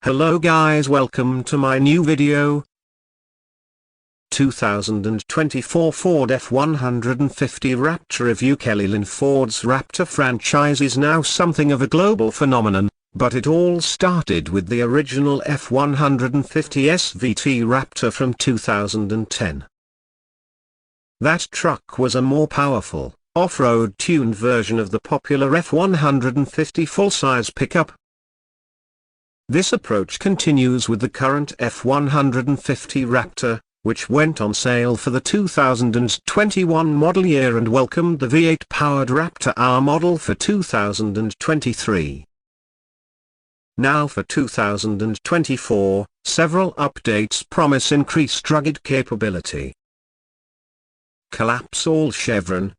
Hello guys, welcome to my new video. 2024 Ford F-150 RAPTOR review. Kelly Lynn Ford's RAPTOR franchise is now something of a global phenomenon, but it all started with the original F-150 SVT RAPTOR from 2010. That truck was a more powerful, off-road tuned version of the popular F-150 full-size pickup. This approach continues with the current F-150 RAPTOR, which went on sale for the 2021 model year and welcomed the V8-powered RAPTOR R model for 2023. Now for 2024, several updates promise increased rugged capability. Collapse all chevron.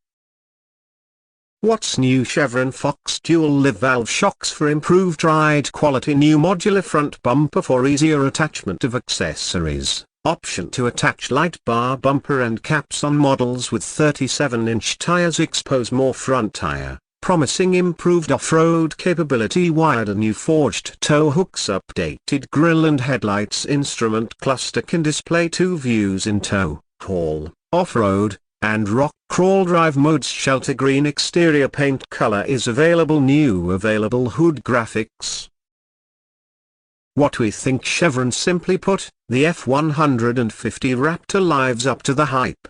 What's new? Chevron Fox dual live valve shocks for improved ride quality. New modular front bumper for easier attachment of accessories. Option to attach light bar bumper and caps on models with 37-inch tires. Expose more front tire, promising improved off-road capability. Wired a new forged tow hooks. Updated grille and headlights. Instrument cluster can display two views in tow, haul, off-road, and rock crawl drive modes. Shelter green exterior paint color is available. New available hood graphics. What we think Chevron. Simply put, the F-150 RAPTOR lives up to the hype.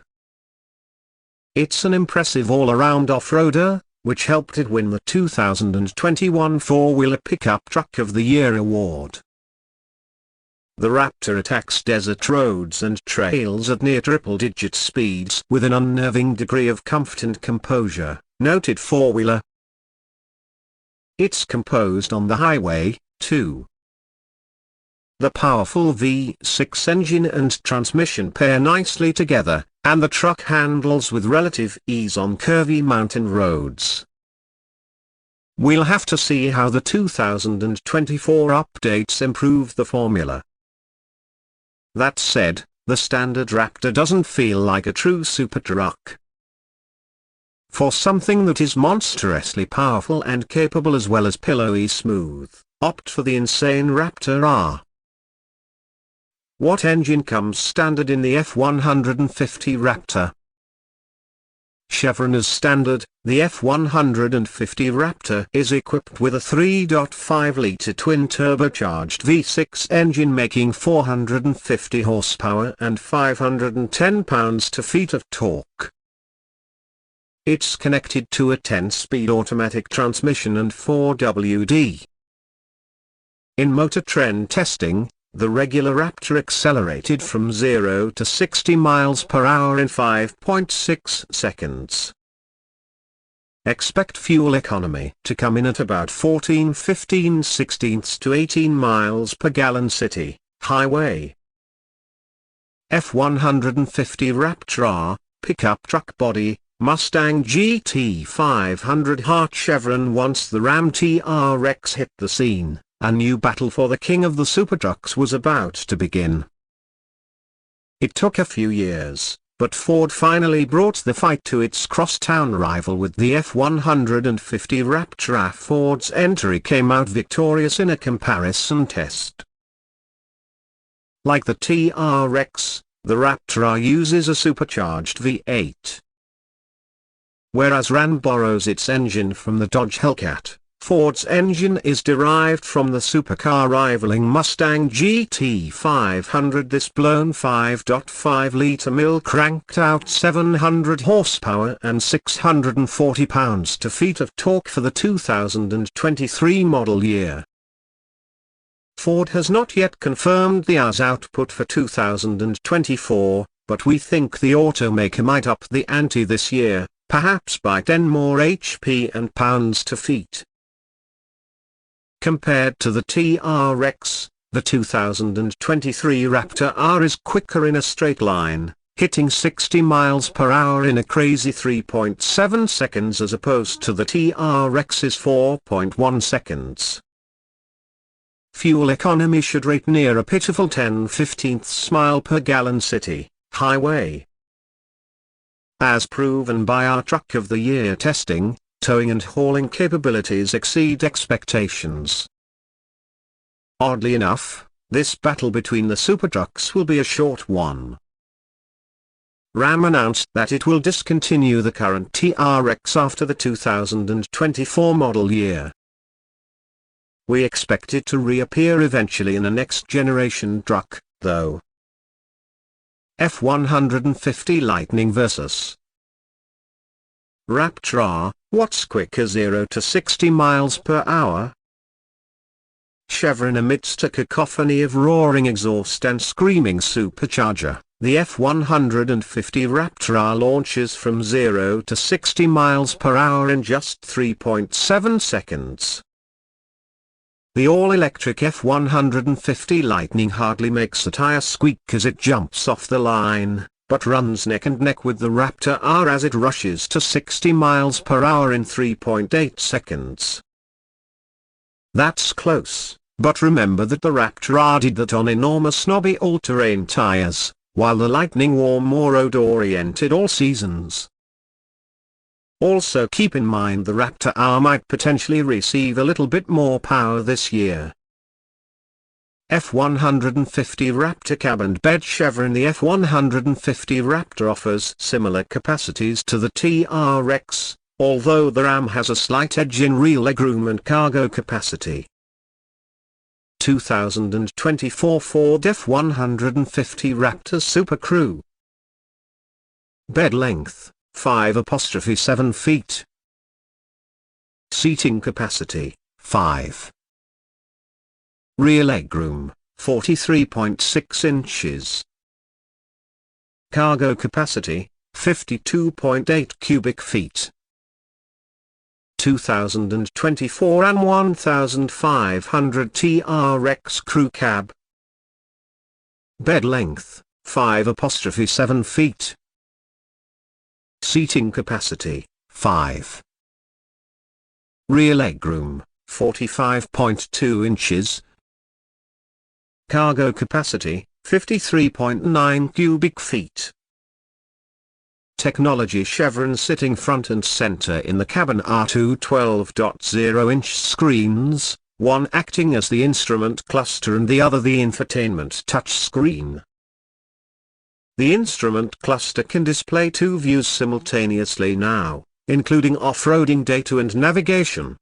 It's an impressive all-around off-roader, which helped it win the 2021 Four-Wheeler Pickup Truck of the Year award. The RAPTOR attacks desert roads and trails at near triple-digit speeds with an unnerving degree of comfort and composure, noted four-wheeler. It's composed on the highway, too. The powerful V6 engine and transmission pair nicely together, and the truck handles with relative ease on curvy mountain roads. We'll have to see how the 2024 updates improve the formula. That said, the standard RAPTOR doesn't feel like a true super truck. For something that is monstrously powerful and capable as well as pillowy smooth, opt for the insane RAPTOR R. What engine comes standard in the F-150 RAPTOR? Chevron as standard, the F-150 RAPTOR is equipped with a 3.5-liter twin-turbocharged V6 engine making 450 horsepower and 510 pounds-feet of torque. It's connected to a 10-speed automatic transmission and 4WD. In Motor Trend testing, the regular RAPTOR accelerated from 0 to 60 miles per hour in 5.6 seconds. Expect fuel economy to come in at about 14/15 to 18 miles per gallon city, highway. F-150 RAPTOR R, pickup truck body, Mustang GT 500 heart. Chevron. Once the Ram TRX hit the scene, a new battle for the king of the supertrucks was about to begin. It took a few years, but Ford finally brought the fight to its crosstown rival with the F-150 RAPTOR. Ford's entry came out victorious in a comparison test. Like the TRX, the RAPTOR R uses a supercharged V8. Whereas Ram borrows its engine from the Dodge Hellcat, Ford's engine is derived from the supercar rivaling Mustang GT 500. This blown 5.5-liter mill cranked out 700 horsepower and 640 pounds-feet of torque for the 2023 model year. Ford has not yet confirmed the R's output for 2024, but we think the automaker might up the ante this year, perhaps by 10 more HP and pounds-feet. Compared to the TRX, the 2023 RAPTOR R is quicker in a straight line, hitting 60 miles per hour in a crazy 3.7 seconds as opposed to the TRX's 4.1 seconds. Fuel economy should rate near a pitiful 10/15 mile per gallon city, highway. As proven by our Truck of the Year testing, towing and hauling capabilities exceed expectations. Oddly enough, this battle between the supertrucks will be a short one. Ram announced that it will discontinue the current TRX after the 2024 model year. We expect it to reappear eventually in a next-generation truck, though. F-150 Lightning vs. Raptor, what's quicker 0 to 60 miles per hour? Chevron amidst a cacophony of roaring exhaust and screaming supercharger, the F-150 RAPTOR launches from 0 to 60 miles per hour in just 3.7 seconds. The all-electric F-150 Lightning hardly makes a tire squeak as it jumps off the line, but runs neck and neck with the Raptor R as it rushes to 60 miles per hour in 3.8 seconds. That's close, but remember that the Raptor R did that on enormous knobby all-terrain tires, while the Lightning wore more road-oriented all seasons. Also keep in mind the Raptor R might potentially receive a little bit more power this year. F-150 RAPTOR cab and bed. Chevron. The F-150 RAPTOR offers similar capacities to the TRX, although the Ram has a slight edge in rear legroom and cargo capacity. 2024 Ford F-150 RAPTOR Super Crew. Bed length, 5'7 feet. Seating capacity, 5. Rear legroom, 43.6 inches. Cargo capacity, 52.8 cubic feet. 2024 and 1500 TRX Crew Cab. Bed length, 5'7 feet. Seating capacity, 5. Rear legroom, 45.2 inches. Cargo capacity, 53.9 cubic feet. Technology. Chevron. Sitting front and center in the cabin are two 12.0-inch screens, one acting as the instrument cluster and the other the infotainment touchscreen. The instrument cluster can display two views simultaneously now, including off-roading data and navigation.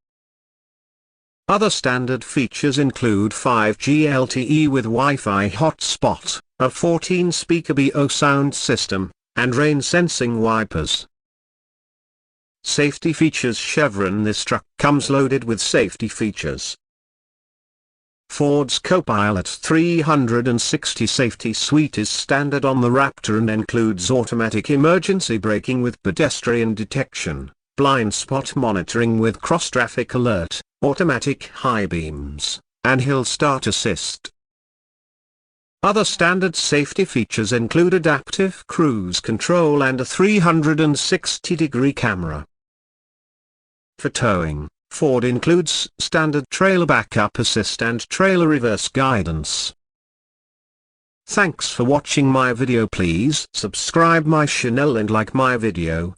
Other standard features include 5G LTE with Wi-Fi hotspot, a 14-speaker BO sound system, and rain-sensing wipers. Safety features. Chevron. This truck comes loaded with safety features. Ford's Copilot 360 safety suite is standard on the Raptor and includes automatic emergency braking with pedestrian detection, blind spot monitoring with cross-traffic alert, automatic high beams, and hill start assist. Other standard safety features include adaptive cruise control and a 360-degree camera. For towing, Ford includes standard trailer backup assist and trailer reverse guidance. Thanks for watching my video. Please subscribe my channel and like my video.